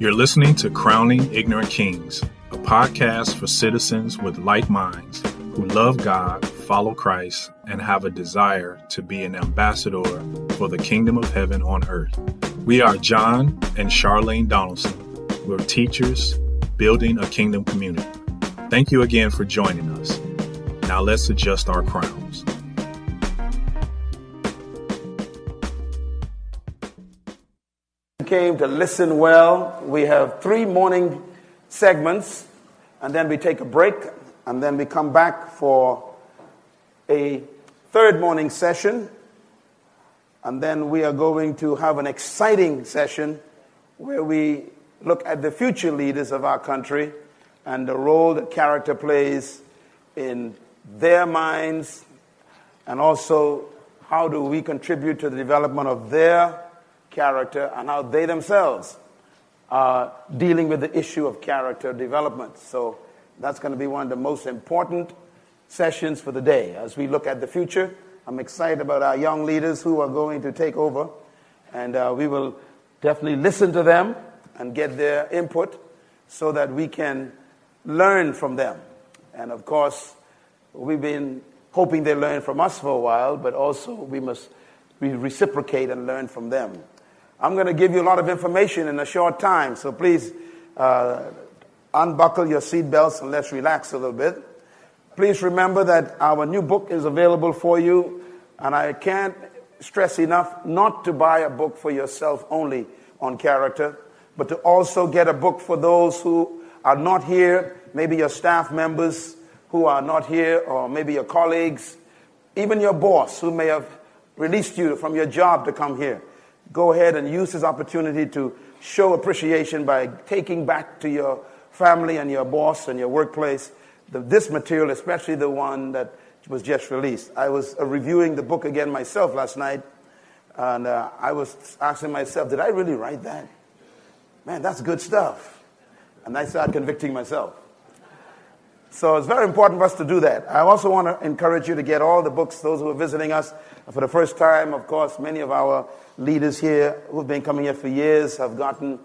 You're listening to Crowning Ignorant Kings, a podcast for citizens with like minds who love God, follow Christ, and have a desire to be an ambassador for the kingdom of heaven on earth. We are John and Charlene Donelson. We're teachers building a kingdom community. Thank you again for joining us. Now let's adjust our crowns. Came to listen well. We have 3 morning segments, and then we take a break, and then we come back for a 3rd morning session, and then we are going to have an exciting session where we look at the future leaders of our country and the role that character plays in their minds, and also how do we contribute to the development of their character and how they themselves are dealing with the issue of character development. So that's going to be one of the most important sessions for the day. As we look at the future, I'm excited about our young leaders who are going to take over, and we will definitely listen to them and get their input so that we can learn from them. And of course, we've been hoping they learn from us for a while, but also we reciprocate and learn from them. I'm going to give you a lot of information in a short time, so please unbuckle your seatbelts and let's relax a little bit. Please remember that our new book is available for you, and I can't stress enough not to buy a book for yourself only on character, but to also get a book for those who are not here, maybe your staff members who are not here, or maybe your colleagues, even your boss who may have released you from your job to come here. Go ahead and use this opportunity to show appreciation by taking back to your family and your boss and your workplace this material, especially the one that was just released. I was reviewing the book again myself last night, and I was asking myself, did I really write that? Man, that's good stuff. And I started convicting myself. So it's very important for us to do that. I also want to encourage you to get all the books, those who are visiting us for the first time. Of course, many of our leaders here who've been coming here for years have gotten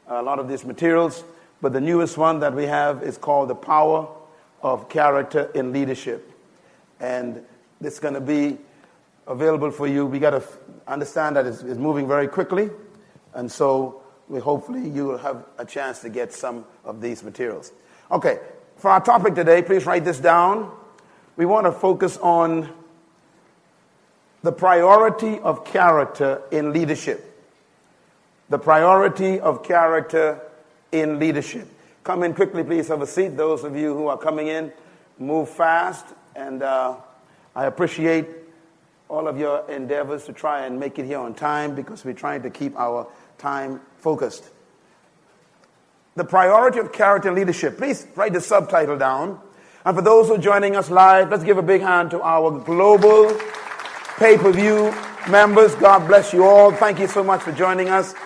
a lot of these materials. But the newest one that we have is called The Power of Character in Leadership. And it's going to be available for you. We got to understand that it's moving very quickly. And so hopefully you will have a chance to get some of these materials. Okay. For our topic today, please write this down. We want to focus on the priority of character in leadership. The priority of character in leadership. Come in quickly, please have a seat. Those of you who are coming in, move fast. And I appreciate all of your endeavors to try and make it here on time, because we're trying to keep our time focused. The priority of character and leadership. Please write the subtitle down. And for those who are joining us live, let's give a big hand to our global pay-per-view members. God bless you all. Thank you so much for joining us.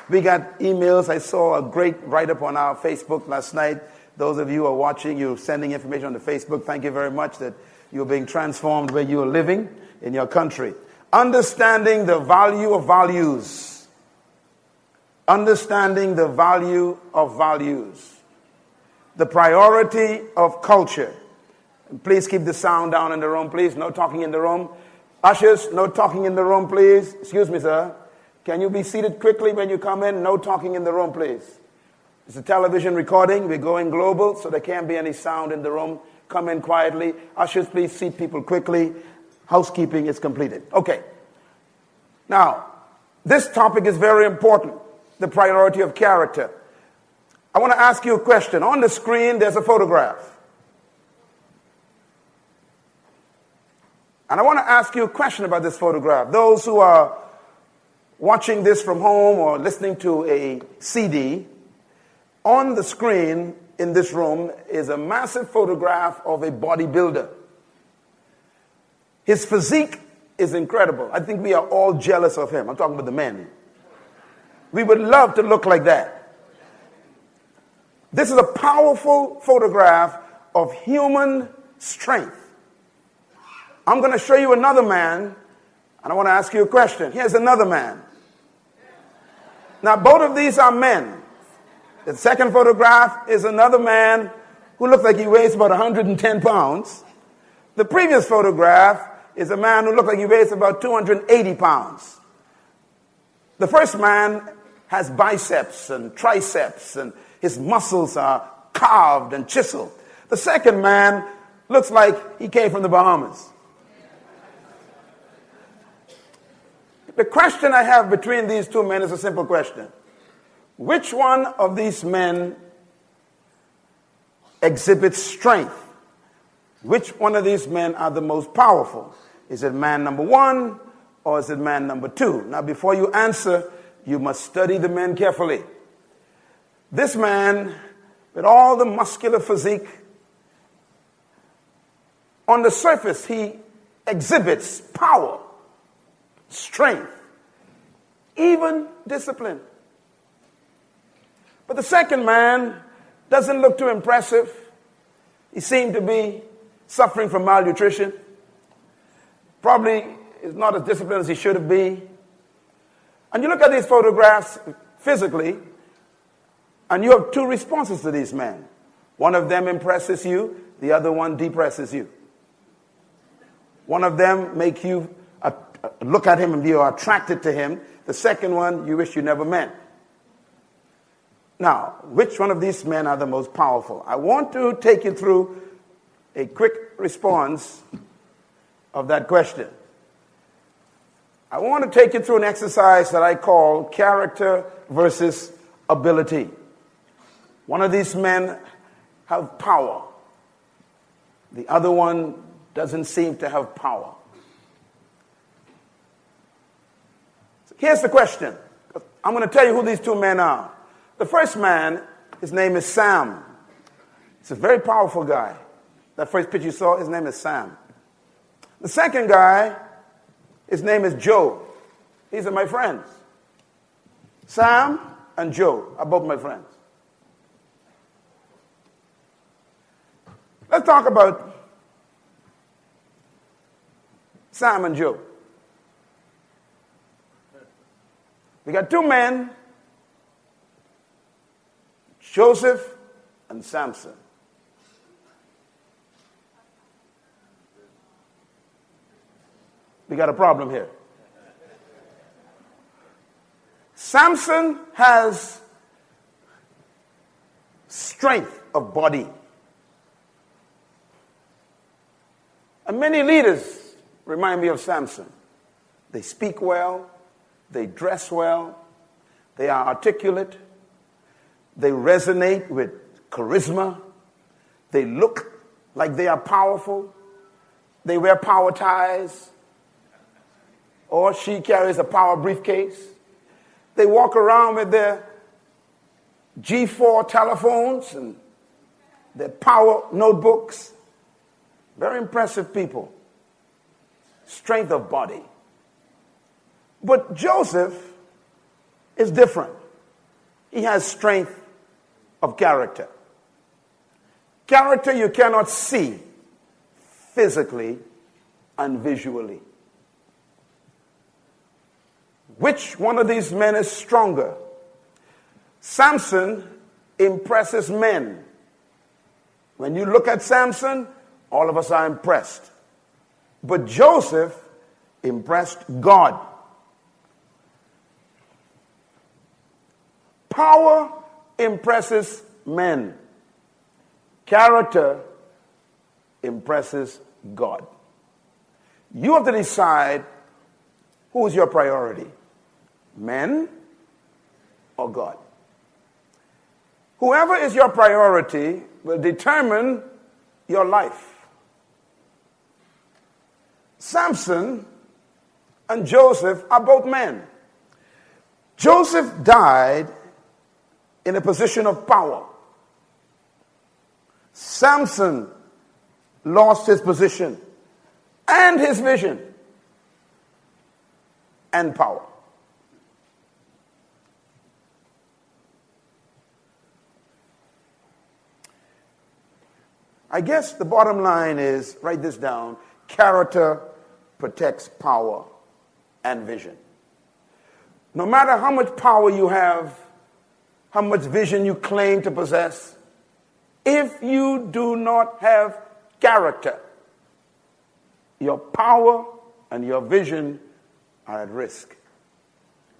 We got emails. I saw a great write-up on our Facebook last night. Those of you who are watching, you're sending information on the Facebook. Thank you very much that you're being transformed where you are living in your country. Understanding the value of values. Understanding the value of values. The priority of culture. And please keep the sound down in the room, please. No talking in the room. Ushers, no talking in the room, please. Excuse me, sir. Can you be seated quickly when you come in? No talking in the room, please. It's a television recording. We're going global, so there can't be any sound in the room. Come in quietly. Ushers, please seat people quickly. Housekeeping is completed. Okay. Now, this topic is very important. The priority of character. I want to ask you a question. On the screen, there's a photograph. And I want to ask you a question about this photograph. Those who are watching this from home or listening to a CD, on the screen in this room is a massive photograph of a bodybuilder. His physique is incredible. I think we are all jealous of him. I'm talking about the men. We would love to look like that. This is a powerful photograph of human strength. I'm going to show you another man, and I want to ask you a question. Here's another man. Now, both of these are men. The second photograph is another man who looks like he weighs about 110 pounds. The previous photograph is a man who looks like he weighs about 280 pounds. The first man has biceps and triceps, and his muscles are carved and chiseled. The second man looks like he came from the Bahamas. The question I have between these two men is a simple question. Which one of these men exhibits strength? Which one of these men are the most powerful? Is it man number one or is it man number two? Now, before you answer, you must study the men carefully. This man, with all the muscular physique, on the surface, he exhibits power, strength, even discipline. But the second man doesn't look too impressive. He seemed to be suffering from malnutrition. Probably is not as disciplined as he should be. And you look at these photographs physically, and you have two responses to these men. One of them impresses you, the other one depresses you. One of them make you look at him and be attracted to him. The second one you wish you never met. Now, which one of these men are the most powerful? I want to take you through a quick response of that question. I want to take you through an exercise that I call character versus ability. One of these men have power. The other one doesn't seem to have power. So here's the question. I'm going to tell you who these two men are. The first man, his name is Sam. He's a very powerful guy. That first picture you saw, his name is Sam. The second guy, his name is Joe. These are my friends. Sam and Joe are both my friends. Let's talk about Sam and Joe. We got two men, Joseph and Samson. We got a problem here. Samson has strength of body. And many leaders remind me of Samson. They speak well, they dress well, they are articulate, they resonate with charisma, they look like they are powerful, they wear power ties, or she carries a power briefcase. They walk around with their G4 telephones and their power notebooks. Very impressive people. Strength of body. But Joseph is different. He has strength of character. Character you cannot see physically and visually. Which one of these men is stronger? Samson impresses men. When you look at Samson, all of us are impressed. But Joseph impressed God. Power impresses men. Character impresses God. You have to decide who is your priority. Men or God? Whoever is your priority will determine your life. Samson and Joseph are both men. Joseph died in a position of power. Samson lost his position and his vision and power. I guess the bottom line is, write this down, character protects power and vision. No matter how much power you have how much vision you claim to possess, if you do not have character, your power and your vision are at risk.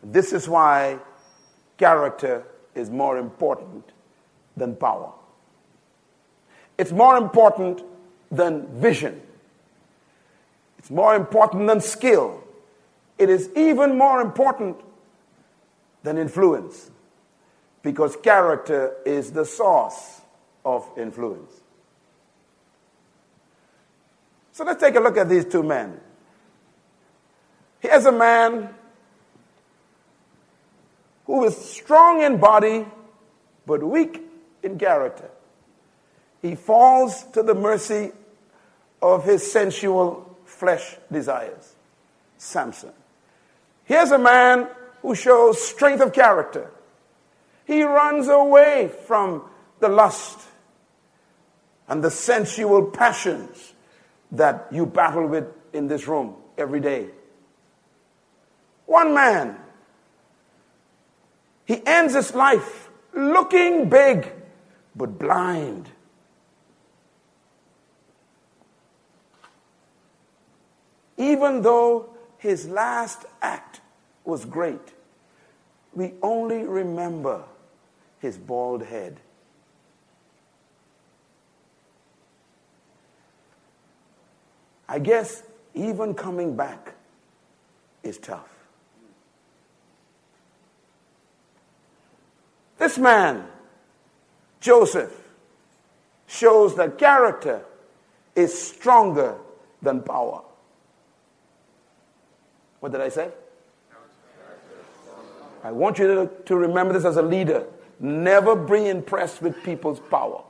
This is why character is more important than power. It's more important than vision. It's more important than skill. It is even more important than influence, because character is the source of influence. So let's take a look at these two men. Here's a man who is strong in body but weak in character. He falls to the mercy of his sensual flesh desires. Samson. Here's a man who shows strength of character. He runs away from the lust and the sensual passions that you battle with in this room every day. One man, he ends his life looking big but blind. Even though his last act was great, we only remember his bald head. I guess even coming back is tough. This man, Joseph, shows that character is stronger than power. What did I say? I want you to remember this as a leader. Never be impressed with people's power.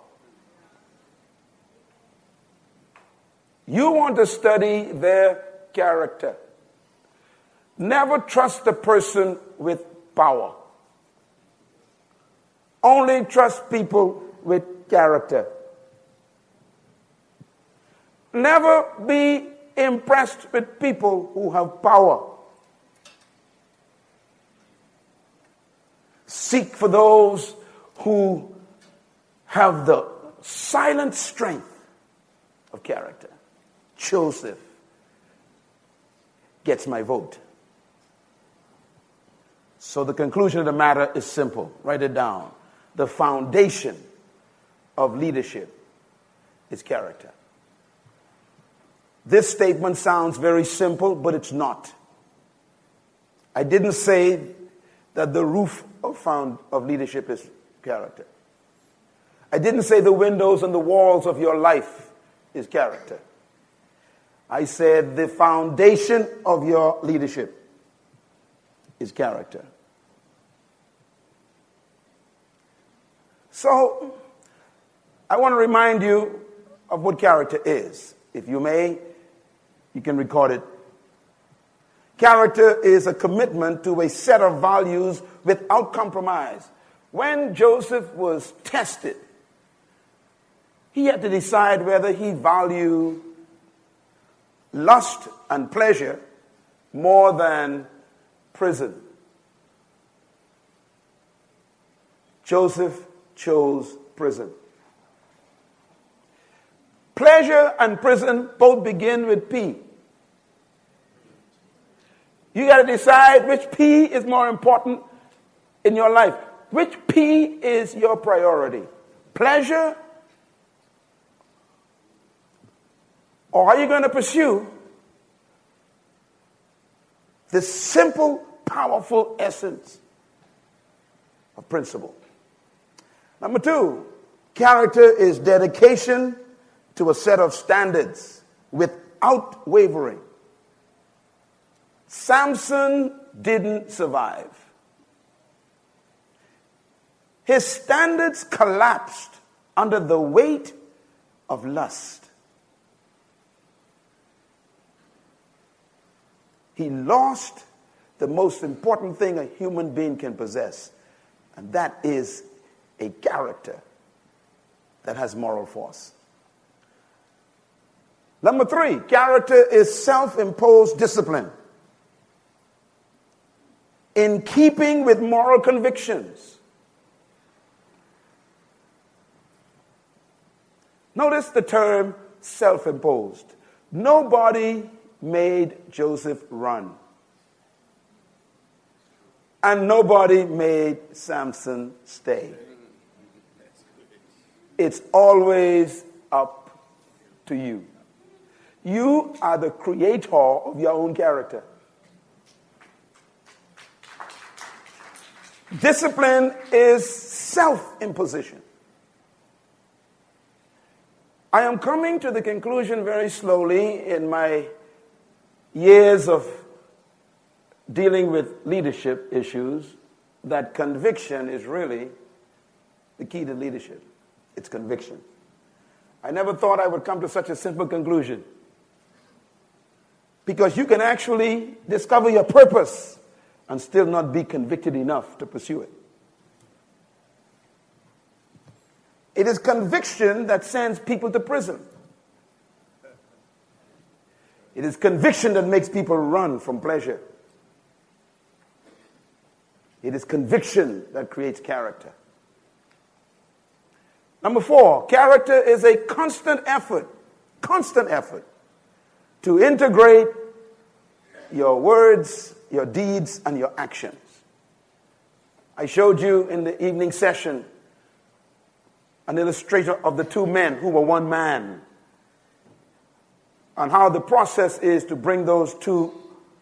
You want to study their character. Never trust the person with power. Only trust people with character. Never be impressed with people who have power. Seek for those who have the silent strength of character. Joseph gets my vote. So the conclusion of the matter is simple. Write it down. The foundation of leadership is character. This statement sounds very simple, but it's not. I didn't say that the roof of leadership is character. I didn't say the windows and the walls of your life is character. I said the foundation of your leadership is character. So, I want to remind you of what character is. If you may, you can record it. Character is a commitment to a set of values without compromise. When Joseph was tested, he had to decide whether he valued lust and pleasure more than prison. Joseph chose prison. Pleasure and prison both begin with P. You got to decide which P is more important in your life. Which P is your priority? Pleasure? Or are you going to pursue this simple, powerful essence of principle? Number two, character is dedication to a set of standards without wavering. Samson didn't survive. His standards collapsed under the weight of lust. He lost the most important thing a human being can possess, and that is a character that has moral force. Number three, character is self-imposed discipline in keeping with moral convictions. Notice the term self-imposed. Nobody made Joseph run. And nobody made Samson stay. It's always up to you. You are the creator of your own character. Discipline is self-imposition. I am coming to the conclusion very slowly in my years of dealing with leadership issues that conviction is really the key to leadership. It's conviction. I never thought I would come to such a simple conclusion. Because you can actually discover your purpose and still not be convicted enough to pursue it. It is conviction that sends people to prison. It is conviction that makes people run from pleasure. It is conviction that creates character. Number 4, character is a constant effort to integrate your words, your deeds, and your actions. I showed you in the evening session an illustration of the two men who were one man, and how the process is to bring those two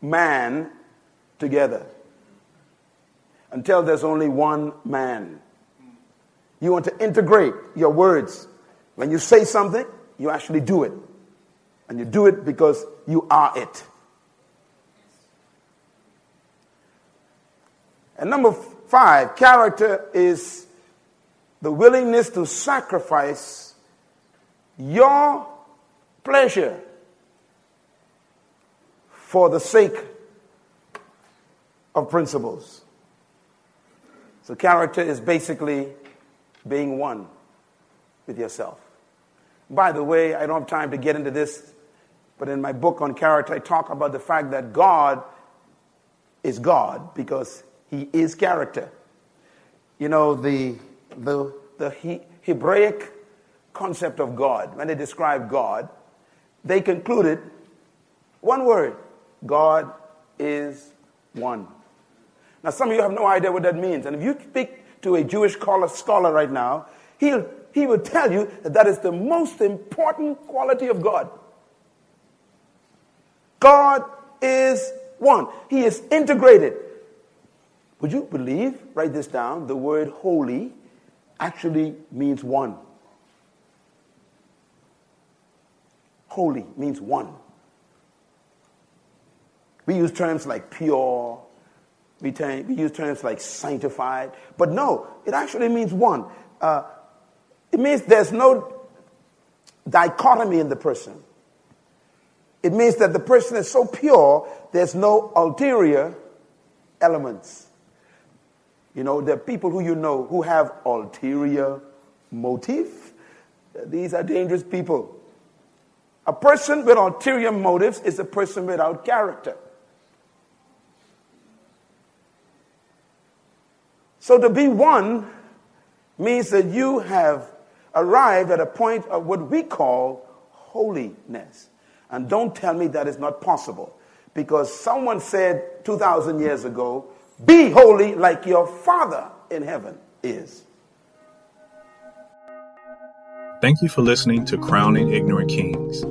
men together until there's only one man. You want to integrate your words. When you say something, you actually do it. And you do it because you are it. And number 5, character is the willingness to sacrifice your pleasure for the sake of principles. So character is basically being one with yourself. By the way, I don't have time to get into this, but in my book on character, I talk about the fact that God is God because he is character. You know, the Hebraic concept of God, when they describe God, they concluded one word: God is one. Now, some of you have no idea what that means. And if you speak to a Jewish scholar right now, he will tell you that that is the most important quality of God. God is one. He is integrated. Would you believe, write this down, the word holy actually means one. Holy means one. We use terms like pure. We use terms like sanctified. But no, it actually means one. It means there's no dichotomy in the person. It means that the person is so pure, there's no ulterior elements. You know, there are people who you know who have ulterior motive. These are dangerous people. A person with ulterior motives is a person without character. So to be one means that you have arrived at a point of what we call holiness. And don't tell me that is not possible. Because someone said 2,000 years ago, be holy like your Father in heaven is. Thank you for listening to Crowning Ignorant Kings,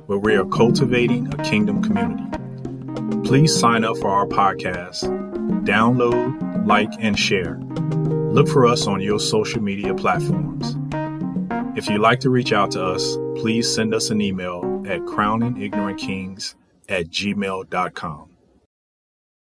where we are cultivating a kingdom community. Please sign up for our podcast, download, like, and share. Look for us on your social media platforms. If you'd like to reach out to us, please send us an email at crowningignorantkings@gmail.com.